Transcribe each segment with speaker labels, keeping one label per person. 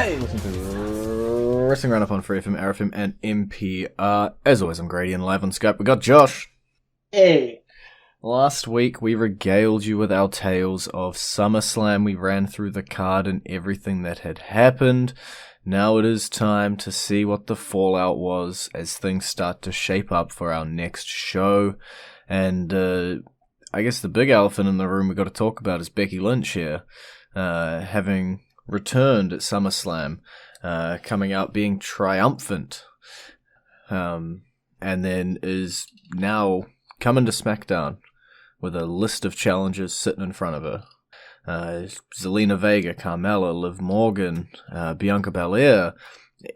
Speaker 1: Hey, listen to Wrestling Roundup on FreeFM, ArrowFM, and NPR. As always, I'm Grady, and live on Skype we got Josh.
Speaker 2: Hey.
Speaker 1: Last week we regaled you with our tales of SummerSlam. We ran through the card and everything that had happened. Now it is time to see what the fallout was as things start to shape up for our next show. And I guess the big elephant in the room we've got to talk about is Becky Lynch here, having returned at SummerSlam, coming out being triumphant, and then is now coming to SmackDown with a list of challengers sitting in front of her. Zelina Vega, Carmella, Liv Morgan, Bianca Belair,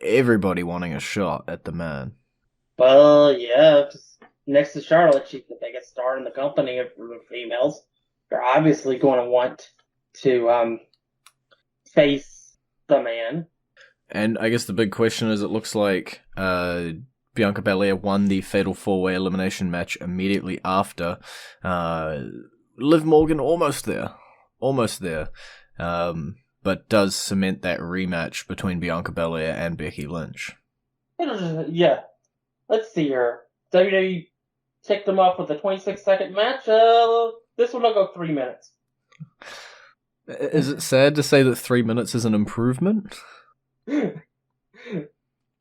Speaker 1: everybody wanting a shot at the man.
Speaker 2: Well, yeah, next to Charlotte, she's the biggest star in the company for the females. They're obviously going to want to face the man.
Speaker 1: And I guess the big question is, it looks like Bianca Belair won the Fatal 4-Way Elimination match immediately after. Liv Morgan almost there, but does cement that rematch between Bianca Belair and Becky Lynch.
Speaker 2: Yeah, let's see here. WWE ticked them off with a 26-second match. This one will go 3 minutes.
Speaker 1: Is it sad to say that 3 minutes is an improvement?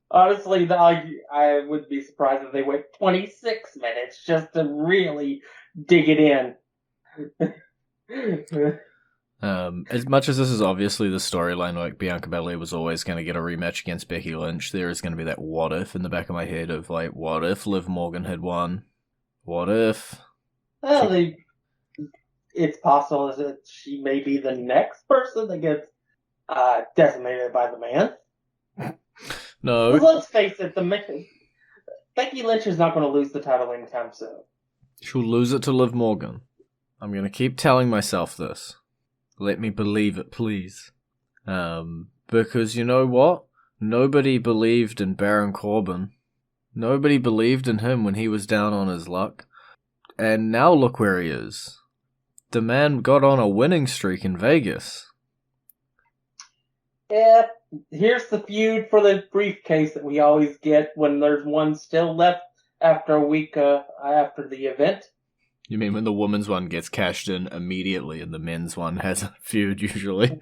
Speaker 2: Honestly, I would be surprised if they went 26 minutes just to really dig it in.
Speaker 1: As much as this is obviously the storyline, like Bianca Belair was always going to get a rematch against Becky Lynch, there is going to be that what if in the back of my head of, like, what if Liv Morgan had won? What if?
Speaker 2: Well, it's possible that she may be the next person that gets decimated by the man.
Speaker 1: No.
Speaker 2: But let's face it, Becky Lynch is not going to lose the title anytime soon.
Speaker 1: She'll lose it to Liv Morgan. I'm going to keep telling myself this. Let me believe it, please. Because you know what? Nobody believed in Baron Corbin. Nobody believed in him when he was down on his luck. And now look where he is. The man got on a winning streak in Vegas.
Speaker 2: Yeah, here's the feud for the briefcase that we always get when there's one still left after a week after the event.
Speaker 1: You mean when the women's one gets cashed in immediately and the men's one has a feud usually?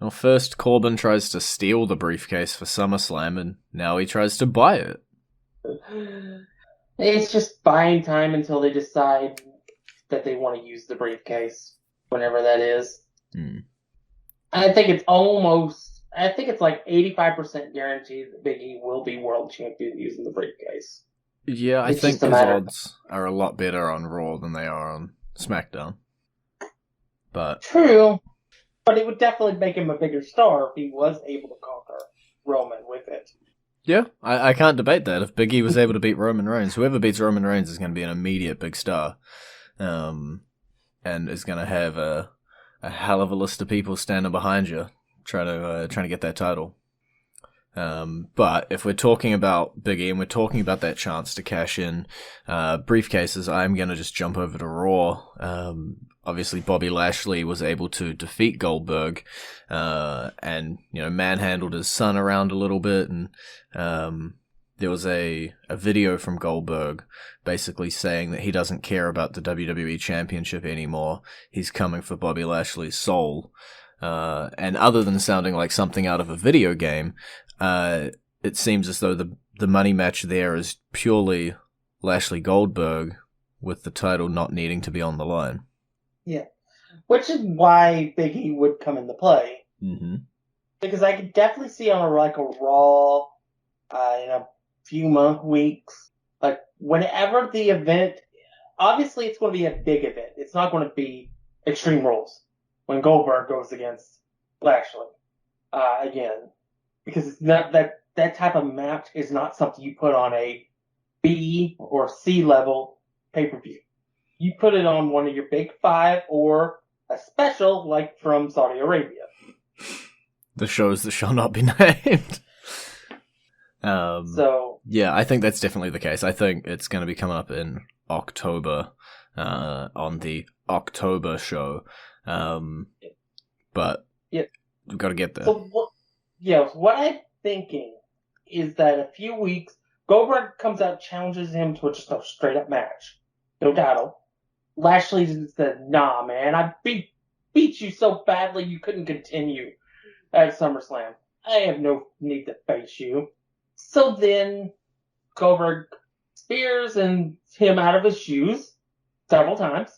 Speaker 1: Well, first Corbin tries to steal the briefcase for SummerSlam, and now he tries to buy it.
Speaker 2: It's just buying time until they decide that they want to use the briefcase, whenever that is. I think it's like 85% guaranteed that Big E will be world champion using the briefcase.
Speaker 1: Yeah, I think his odds are a lot better on Raw than they are on SmackDown. But
Speaker 2: true, but it would definitely make him a bigger star if he was able to conquer Roman with it.
Speaker 1: Yeah, I can't debate that. If Big E was able to beat Roman Reigns, whoever beats Roman Reigns is going to be an immediate big star. And is going to have a hell of a list of people standing behind you trying to get that title. But if we're talking about Big E and we're talking about that chance to cash in briefcases, I'm going to just jump over to Raw. Obviously, Bobby Lashley was able to defeat Goldberg and, manhandled his son around a little bit. And there was a video from Goldberg basically saying that he doesn't care about the WWE Championship anymore. He's coming for Bobby Lashley's soul. And other than sounding like something out of a video game, it seems as though the money match there is purely Lashley Goldberg, with the title not needing to be on the line.
Speaker 2: Yeah, which is why Big E would come into play.
Speaker 1: Mm-hmm.
Speaker 2: Because I could definitely see on a Raw in a few weeks, like whenever the event. Obviously, it's going to be a big event. It's not going to be Extreme Rules when Goldberg goes against Lashley again. Because it's not that type of match is not something you put on a B or C level pay-per-view. You put it on one of your big five or a special like from Saudi Arabia.
Speaker 1: The shows that shall not be named. Yeah, I think that's definitely the case. I think it's going to be coming up in October on the October show. But
Speaker 2: yeah.
Speaker 1: we've got to get there.
Speaker 2: So what I'm thinking is that a few weeks, Goldberg comes out, challenges him to just a straight up match. No title. Lashley said, nah, man, I beat you so badly you couldn't continue at SummerSlam. I have no need to face you. So then Goldberg spears him out of his shoes several times.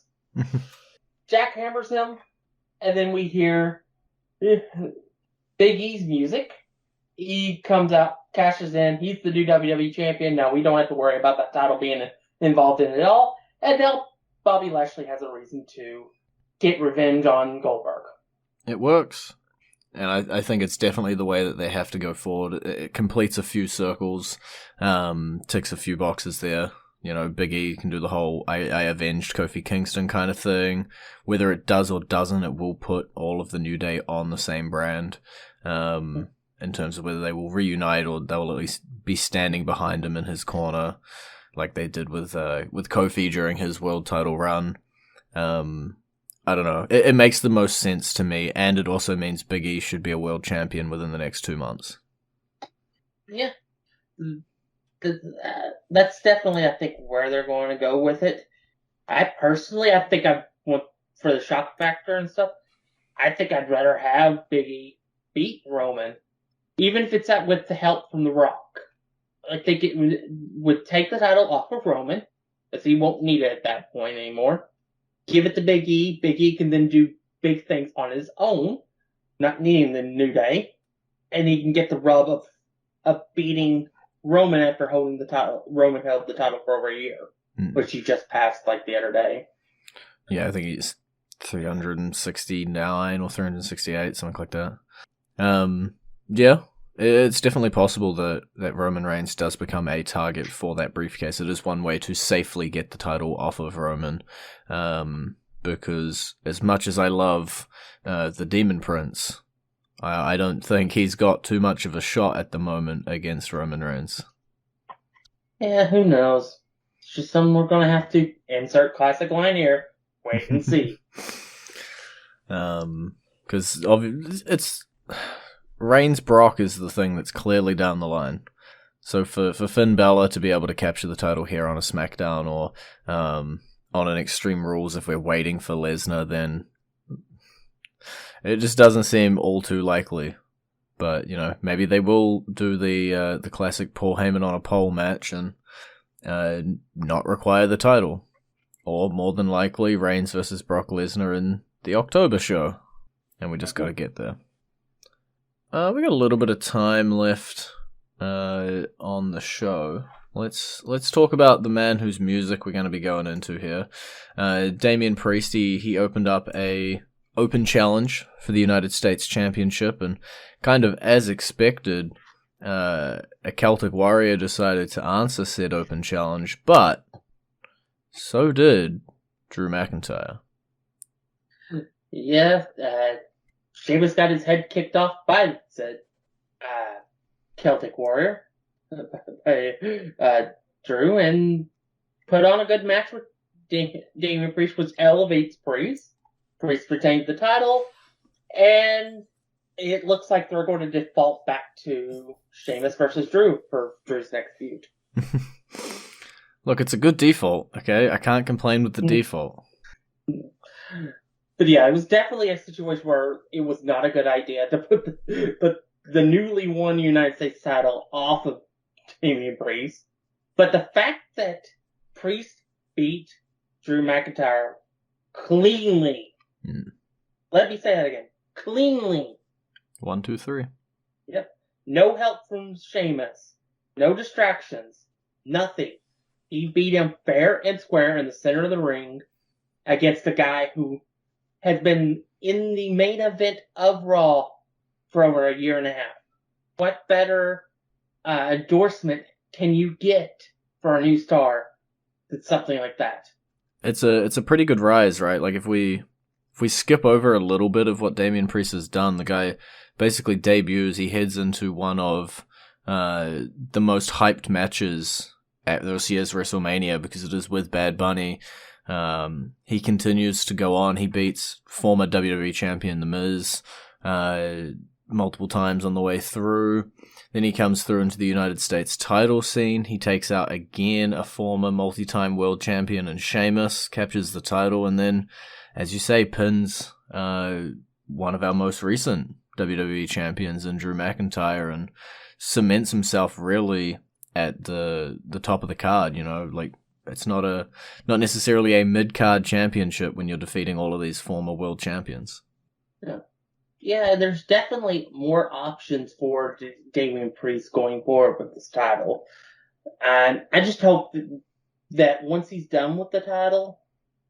Speaker 2: Jackhammers him, and then we hear Big E's music. He comes out, cashes in. He's the new WWE champion. Now we don't have to worry about that title being involved in it at all. And now Bobby Lashley has a reason to get revenge on Goldberg.
Speaker 1: It works. And I think it's definitely the way that they have to go forward. It completes a few circles, ticks a few boxes there. You know, Big E can do the whole I avenged Kofi Kingston kind of thing. Whether it does or doesn't, it will put all of the New Day on the same brand. In terms of whether they will reunite or they'll at least be standing behind him in his corner, like they did with Kofi during his world title run. I don't know. It makes the most sense to me, and it also means Big E should be a world champion within the next 2 months.
Speaker 2: Yeah. That's definitely, I think, where they're going to go with it. I think I went for the shock factor and stuff. I think I'd rather have Big E beat Roman, even if it's with the help from The Rock. I think it would take the title off of Roman, because he won't need it at that point anymore. Give it to Big E. Big E can then do big things on his own, not needing the New Day. And he can get the rub of beating Roman after holding the title. Roman held the title for over a year, which he just passed like the other day.
Speaker 1: Yeah, I think he's 369 or 368, something like that. Yeah, it's definitely possible that Roman Reigns does become a target for that briefcase. It is one way to safely get the title off of Roman, because as much as I love the Demon Prince, I don't think he's got too much of a shot at the moment against Roman Reigns.
Speaker 2: Yeah, who knows? It's just something we're going to have to insert classic line here. Wait and see.
Speaker 1: Because it's Reigns Brock is the thing that's clearly down the line. So for Finn Balor to be able to capture the title here on a SmackDown or on an Extreme Rules, if we're waiting for Lesnar, then it just doesn't seem all too likely. But, you know, maybe they will do the classic Paul Heyman on a pole match and not require the title. Or, more than likely, Reigns versus Brock Lesnar in the October show. And we just got to get there. We got a little bit of time left on the show. Let's talk about the man whose music we're going to be going into here. Damien Preist, he opened up a open challenge for the United States Championship, and kind of as expected, a Celtic Warrior decided to answer said open challenge, but so did Drew McIntyre.
Speaker 2: Yeah, Sheamus got his head kicked off by said Celtic Warrior, Drew, and put on a good match with Damien Priest, which elevates Priest. Priest retained the title, and it looks like they're going to default back to Sheamus versus Drew for Drew's next feud.
Speaker 1: Look, it's a good default, okay? I can't complain with the default.
Speaker 2: But yeah, it was definitely a situation where it was not a good idea to put the newly won United States title off of Damien Priest. But the fact that Priest beat Drew McIntyre cleanly. Let me say that again. Cleanly.
Speaker 1: 1, 2, 3.
Speaker 2: Yep. No help from Sheamus. No distractions. Nothing. He beat him fair and square in the center of the ring against a guy who has been in the main event of Raw for over a year and a half. What better endorsement can you get for a new star than something like that?
Speaker 1: It's a pretty good rise, right? Like if we skip over a little bit of what Damien Priest has done, the guy basically debuts, he heads into one of the most hyped matches at this year's WrestleMania because it is with Bad Bunny. He continues to go on. He beats former WWE champion The Miz. multiple times on the way through. Then he comes through into the United States title scene. He takes out again a former multi-time world champion and Sheamus, captures the title, and then, as you say, pins one of our most recent WWE champions in Drew McIntyre and cements himself really at the top of the card. Like, it's not necessarily a mid-card championship when you're defeating all of these former world champions.
Speaker 2: Yeah, there's definitely more options for Damien Priest going forward with this title. And I just hope that once he's done with the title,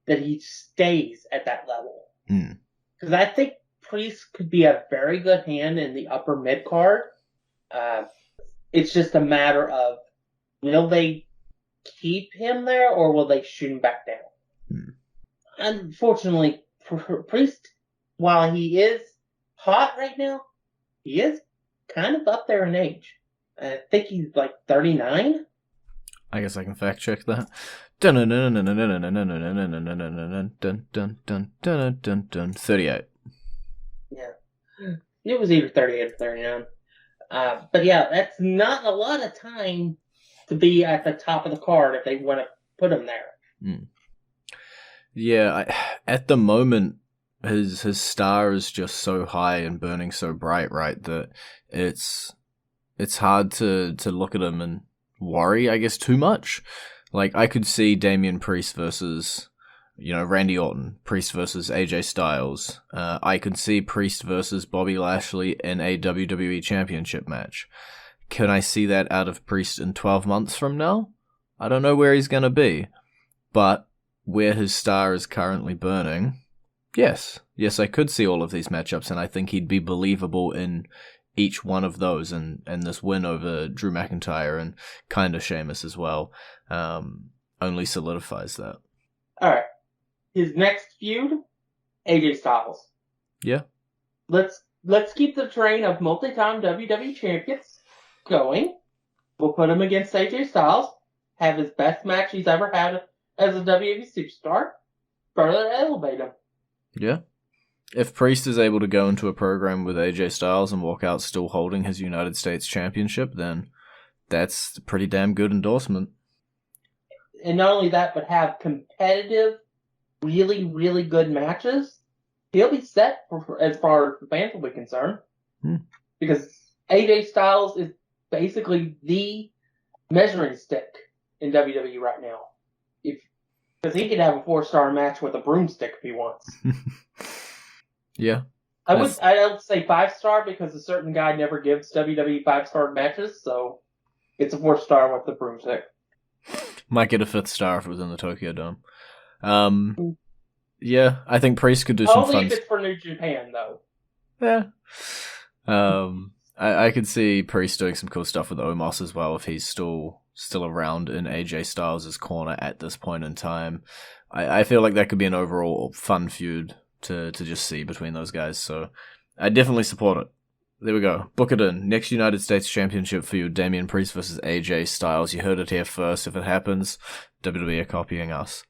Speaker 2: that he stays at that level. Because I think Priest could be a very good hand in the upper mid-card. It's just a matter of, will they keep him there or will they shoot him back down? Unfortunately, Priest, while he is hot right now, he is kind of up there in age. I think he's like 39.
Speaker 1: I guess I can fact check that. 38.
Speaker 2: Yeah. It was either 38 or 39. But yeah, that's not a lot of time to be at the top of the card if they want to put him there.
Speaker 1: Yeah, at the moment, his star is just so high and burning so bright, right, that it's hard to look at him and worry, I guess, too much. Like, I could see Damien Priest versus, Randy Orton, Priest versus AJ Styles. I could see Priest versus Bobby Lashley in a WWE Championship match. Can I see that out of Priest in 12 months from now? I don't know where he's going to be, but where his star is currently burning, yes, I could see all of these matchups, and I think he'd be believable in each one of those, and this win over Drew McIntyre and kind of Sheamus as well only solidifies that.
Speaker 2: All right, his next feud, AJ Styles.
Speaker 1: Yeah.
Speaker 2: Let's keep the train of multi-time WWE champions going. We'll put him against AJ Styles, have his best match he's ever had as a WWE superstar, further elevate him.
Speaker 1: Yeah. If Priest is able to go into a program with AJ Styles and walk out still holding his United States Championship, then that's a pretty damn good endorsement.
Speaker 2: And not only that, but have competitive, really, really good matches. He'll be set as far as the fans will be concerned. Because AJ Styles is basically the measuring stick in WWE right now. Because he could have a 4-star match with a broomstick if he wants.
Speaker 1: Yeah.
Speaker 2: I would say 5-star because a certain guy never gives WWE 5-star matches, so it's a 4-star with the broomstick.
Speaker 1: Might get a 5th star if it was in the Tokyo Dome. Yeah, I think Priest could do some fun.
Speaker 2: Only if it's for New Japan, though.
Speaker 1: Yeah. I could see Priest doing some cool stuff with Omos as well if he's still around in AJ Styles' corner at this point in time. I feel like that could be an overall fun feud to just see between those guys, so I definitely support it. There we go. Book it in. Next United States Championship feud, Damien Priest versus AJ Styles. You heard it here first. If it happens, WWE are copying us.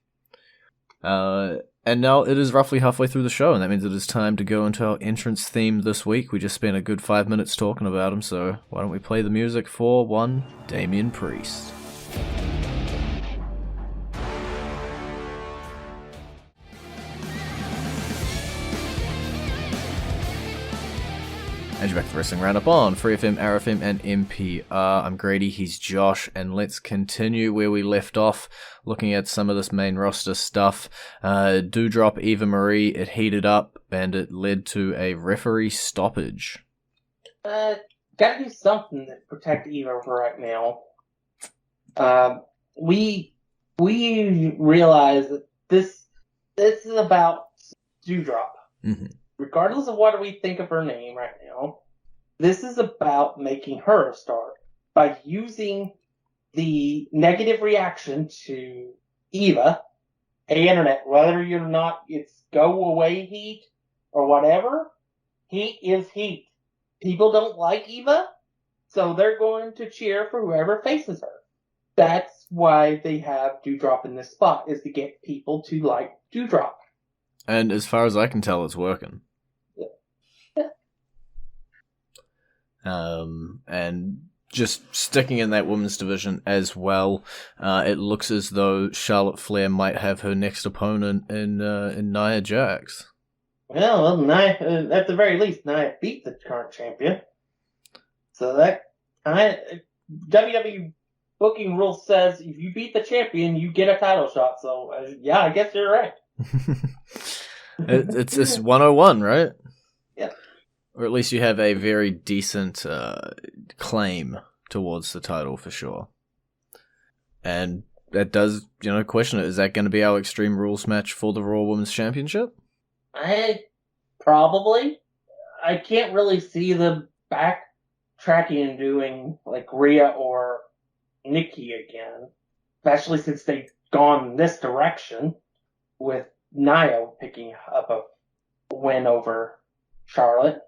Speaker 1: And now it is roughly halfway through the show, and that means it is time to go into our entrance theme this week. We just spent a good 5 minutes talking about him, so why don't we play the music for one Damien Priest. And you're back to Wrestling Roundup on FreeFM, ArrowFM, and NPR. I'm Grady, he's Josh, and let's continue where we left off, looking at some of this main roster stuff. Doudrop Eva Marie, it heated up, and it led to a referee stoppage.
Speaker 2: Gotta do something to protect Eva right now. We realize that this is about Doudrop.
Speaker 1: Mm-hmm.
Speaker 2: Regardless of what we think of her name right now, this is about making her a star by using the negative reaction to Eva, hey internet, whether you're not, it's go away heat or whatever, heat is heat. People don't like Eva, so they're going to cheer for whoever faces her. That's why they have Doudrop in this spot, is to get people to like Doudrop.
Speaker 1: And as far as I can tell, it's working. And just sticking in that women's division as well, it looks as though Charlotte Flair might have her next opponent in Nia Jax.
Speaker 2: Well, Nia, at the very least, Nia beat the current champion. So that WWE booking rule says if you beat the champion, you get a title shot. So yeah, I guess you're right.
Speaker 1: It's 101, right?
Speaker 2: Yeah.
Speaker 1: Or at least you have a very decent claim towards the title for sure. And that does, question it. Is that going to be our Extreme Rules match for the Raw Women's Championship?
Speaker 2: Probably. I can't really see them backtracking and doing like Rhea or Nikki again, especially since they've gone this direction with Nia picking up a win over Charlotte.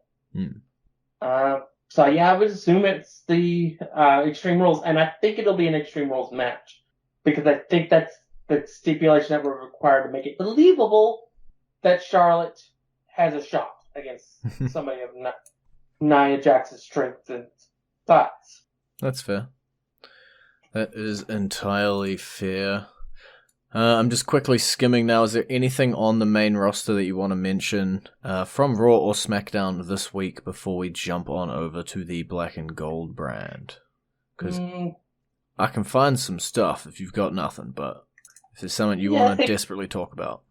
Speaker 2: So yeah, I would assume it's the Extreme Rules, and I think it'll be an Extreme Rules match because I think that's the stipulation that we're required to make it believable that Charlotte has a shot against somebody of Nia Jax's strength and thoughts.
Speaker 1: That's fair. That is entirely fair. I'm just quickly skimming now. Is there anything on the main roster that you want to mention from Raw or SmackDown this week before we jump on over to the Black and Gold brand? Because I can find some stuff if you've got nothing, but if there's something you want to desperately talk about.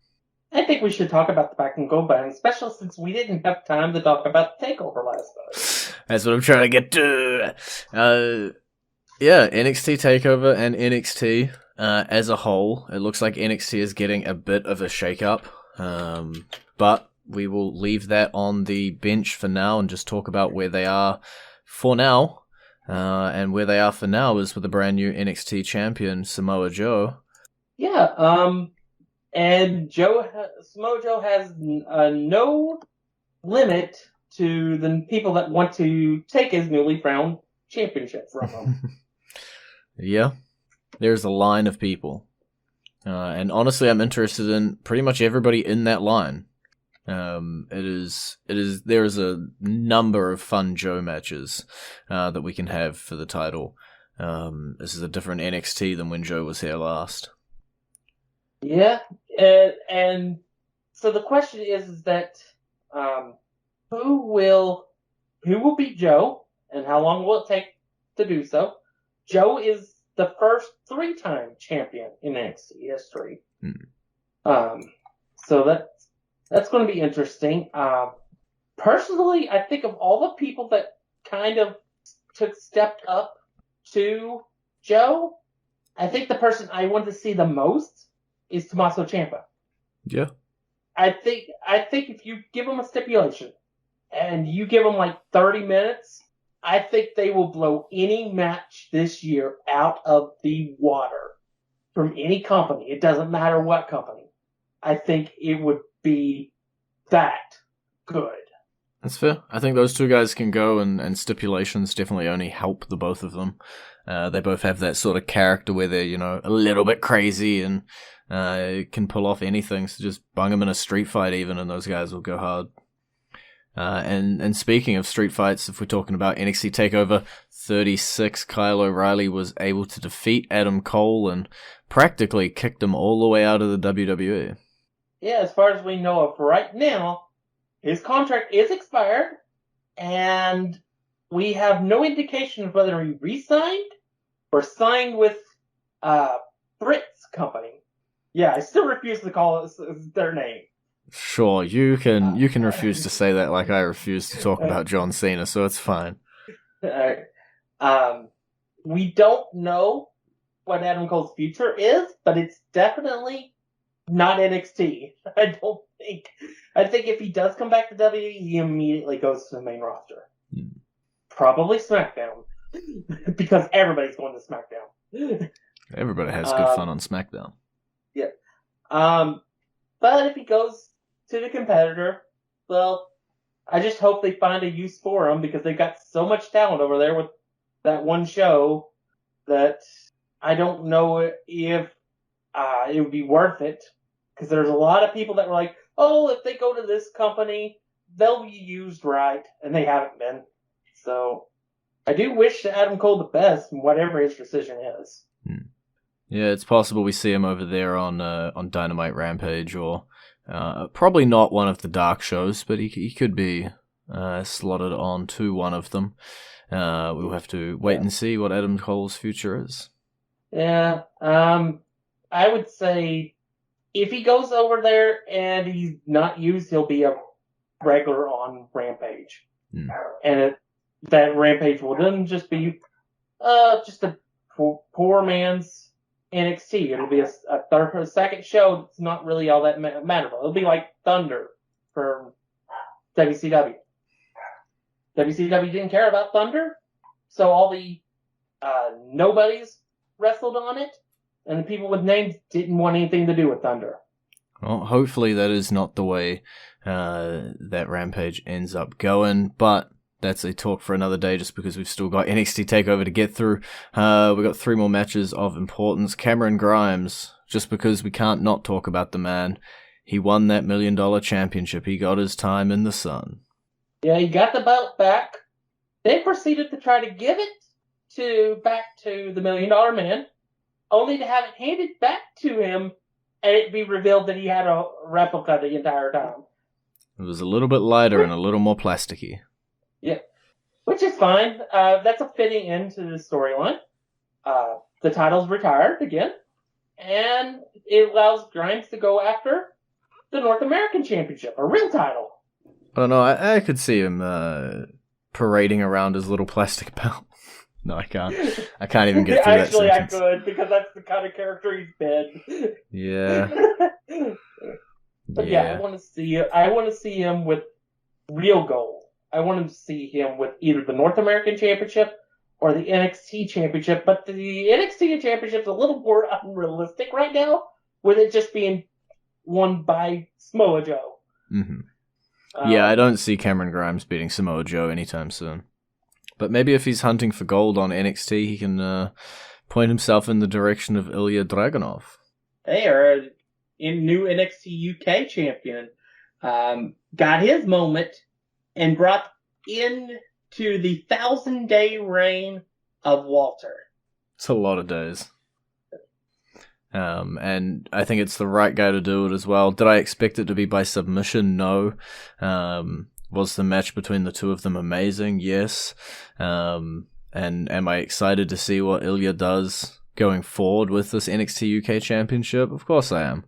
Speaker 2: I think we should talk about the Black and Gold brand, especially since we didn't have time to talk about TakeOver last night.
Speaker 1: That's what I'm trying to get to. Yeah, NXT TakeOver and NXT. As a whole, it looks like NXT is getting a bit of a shake-up, but we will leave that on the bench for now and just talk about where they are for now. And where they are for now is with the brand new NXT champion, Samoa Joe.
Speaker 2: Yeah, and Samoa Joe has no limit to the people that want to take his newly found championship from him.
Speaker 1: Yeah. There's a line of people. And honestly, I'm interested in pretty much everybody in that line. There is a number of fun Joe matches that we can have for the title. This is a different NXT than when Joe was here last.
Speaker 2: Yeah, and so the question is that who will beat Joe, and how long will it take to do so? Joe is the first 3-time champion in NXT history. So that's going to be interesting. Personally, I think of all the people that kind of stepped up to Joe, I think the person I want to see the most is Tommaso Ciampa.
Speaker 1: Yeah.
Speaker 2: I think if you give him a stipulation and you give him like 30 minutes, I think they will blow any match this year out of the water from any company. It doesn't matter what company. I think it would be that good.
Speaker 1: That's fair. I think those two guys can go, and stipulations definitely only help the both of them. They both have that sort of character where they're, a little bit crazy and can pull off anything. So just bung them in a street fight even, and those guys will go hard. And speaking of street fights, if we're talking about NXT TakeOver 36, Kyle O'Reilly was able to defeat Adam Cole and practically kicked him all the way out of the WWE.
Speaker 2: Yeah, as far as we know of right now, his contract is expired, and we have no indication of whether he re-signed or signed with Brit's company. Yeah, I still refuse to call it their name.
Speaker 1: Sure, you can refuse to say that like I refuse to talk about John Cena, so it's fine.
Speaker 2: We don't know what Adam Cole's future is, but it's definitely not NXT. I think if he does come back to WWE, he immediately goes to the main roster. Probably SmackDown. Because everybody's going to SmackDown.
Speaker 1: Everybody has good fun on SmackDown.
Speaker 2: Yeah. But if he goes to the competitor, well, I just hope they find a use for him because they've got so much talent over there with that one show that I don't know if it would be worth it. Because there's a lot of people that were like, oh, if they go to this company, they'll be used right. And they haven't been. So I do wish Adam Cole the best, whatever his decision is.
Speaker 1: Yeah, it's possible we see him over there on Dynamite Rampage, or probably not one of the dark shows, but he could be slotted on to one of them. We'll have to wait and see what Adam Cole's future is.
Speaker 2: Yeah, I would say if he goes over there and he's not used, he'll be a regular on Rampage. And that Rampage will then just be just a poor man's NXT. It'll be a second show that's not really all that memorable. It'll be like Thunder for WCW. WCW didn't care about Thunder, so all the nobodies wrestled on it, and the people with names didn't want anything to do with Thunder.
Speaker 1: Well, hopefully that is not the way that Rampage ends up going, but that's a talk for another day, just because we've still got NXT TakeOver to get through. We've got 3 more matches of importance. Cameron Grimes, just because we can't not talk about the man. He won that $1 million championship. He got his time in the sun.
Speaker 2: Yeah, he got the belt back. They proceeded to try to give it back to the $1 Million Man, only to have it handed back to him and it be revealed that he had a replica the entire time.
Speaker 1: It was a little bit lighter and a little more plasticky.
Speaker 2: Yeah, which is fine. That's a fitting end to the storyline. The title's retired again, and it allows Grimes to go after the North American Championship, a real title.
Speaker 1: I don't know, I could see him parading around his little plastic belt. No, I can't. I can't even get through
Speaker 2: Actually,
Speaker 1: that sentence.
Speaker 2: I could, because that's the kind of character he's been.
Speaker 1: Yeah.
Speaker 2: But yeah, I want to see him with real gold. I want to see him with either the North American Championship or the NXT Championship. But the NXT Championship's a little more unrealistic right now, with it just being won by Samoa Joe.
Speaker 1: Mm-hmm. Yeah, I don't see Cameron Grimes beating Samoa Joe anytime soon. But maybe if he's hunting for gold on NXT, he can point himself in the direction of Ilya Dragunov.
Speaker 2: Hey, our new NXT UK champion got his moment and brought into the 1,000-day reign of Walter.
Speaker 1: It's a lot of days. And I think it's the right guy to do it as well. Did I expect it to be by submission? No. Was the match between the two of them amazing? Yes. And am I excited to see what Ilya does going forward with this NXT UK Championship? Of course I am.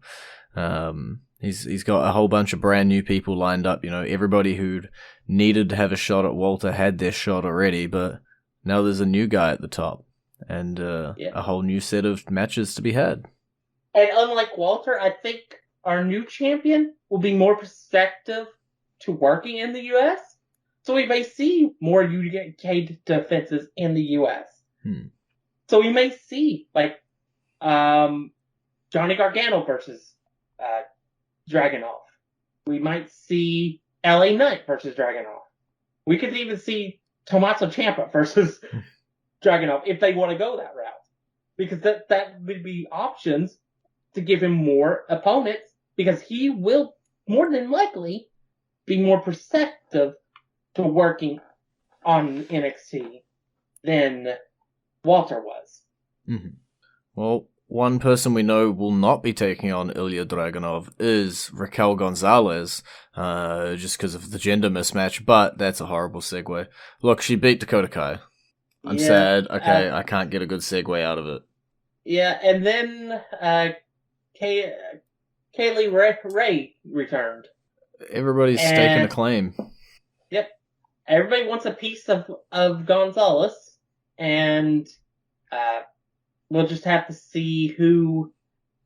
Speaker 1: He's got a whole bunch of brand new people lined up. You know, everybody who'd needed to have a shot at Walter had their shot already, but now there's a new guy at the top and a whole new set of matches to be had.
Speaker 2: And unlike Walter, I think our new champion will be more receptive to working in the U.S., so we may see more UK defenses in the U.S. So we may see, like, Johnny Gargano versus Dragunov. We might see LA Knight versus Dragunov. We could even see Tommaso Ciampa versus Dragunov if they want to go that route. Because that would be options to give him more opponents, because he will more than likely be more perceptive to working on NXT than Walter was.
Speaker 1: Mm-hmm. Well, one person we know will not be taking on Ilya Dragunov is Raquel Gonzalez, just because of the gender mismatch, but that's a horrible segue. Look, she beat Dakota Kai. I'm sad. Okay, I can't get a good segue out of it.
Speaker 2: Yeah, and then Kaylee Ray returned.
Speaker 1: Everybody's staking a claim.
Speaker 2: Yep. Everybody wants a piece of Gonzalez, and we'll just have to see who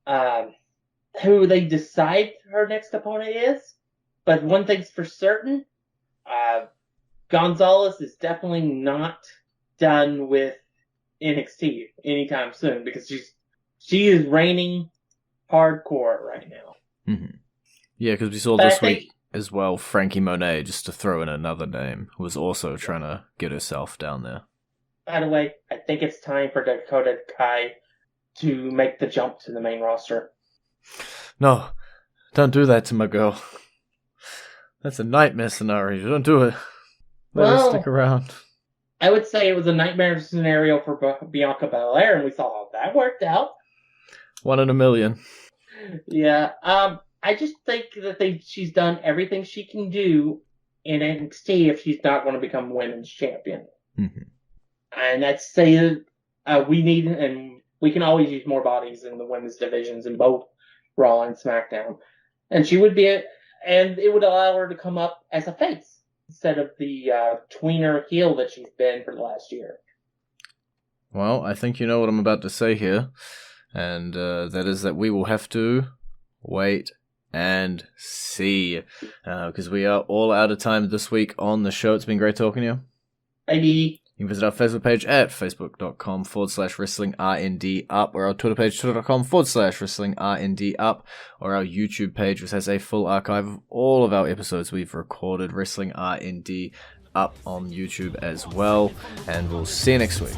Speaker 2: they decide her next opponent is. But one thing's for certain, Gonzalez is definitely not done with NXT anytime soon, because she is reigning hardcore right now.
Speaker 1: Mm-hmm. Yeah, because we saw this week as well, Frankie Monet, just to throw in another name, was also trying to get herself down there.
Speaker 2: By the way, I think it's time for Dakota Kai to make the jump to the main roster.
Speaker 1: No, don't do that to my girl. That's a nightmare scenario. Don't do it. Let her stick around.
Speaker 2: I would say it was a nightmare scenario for Bianca Belair, and we saw how that worked out.
Speaker 1: 1 in a million.
Speaker 2: Yeah. I just think that she's done everything she can do in NXT if she's not going to become women's champion.
Speaker 1: Mm-hmm.
Speaker 2: And I'd say we need, and we can always use more bodies in the women's divisions in both Raw and SmackDown. And she would be, and it would allow her to come up as a face instead of the tweener heel that she's been for the last year.
Speaker 1: Well, I think you know what I'm about to say here, and that is that we will have to wait and see, because we are all out of time this week on the show. It's been great talking to you.
Speaker 2: Maybe.
Speaker 1: You can visit our Facebook page at facebook.com/WrestlingRNDup, or our Twitter page, twitter.com/WrestlingRNDup, or our YouTube page, which has a full archive of all of our episodes we've recorded, Wrestling RND, up on YouTube as well. And we'll see you next week.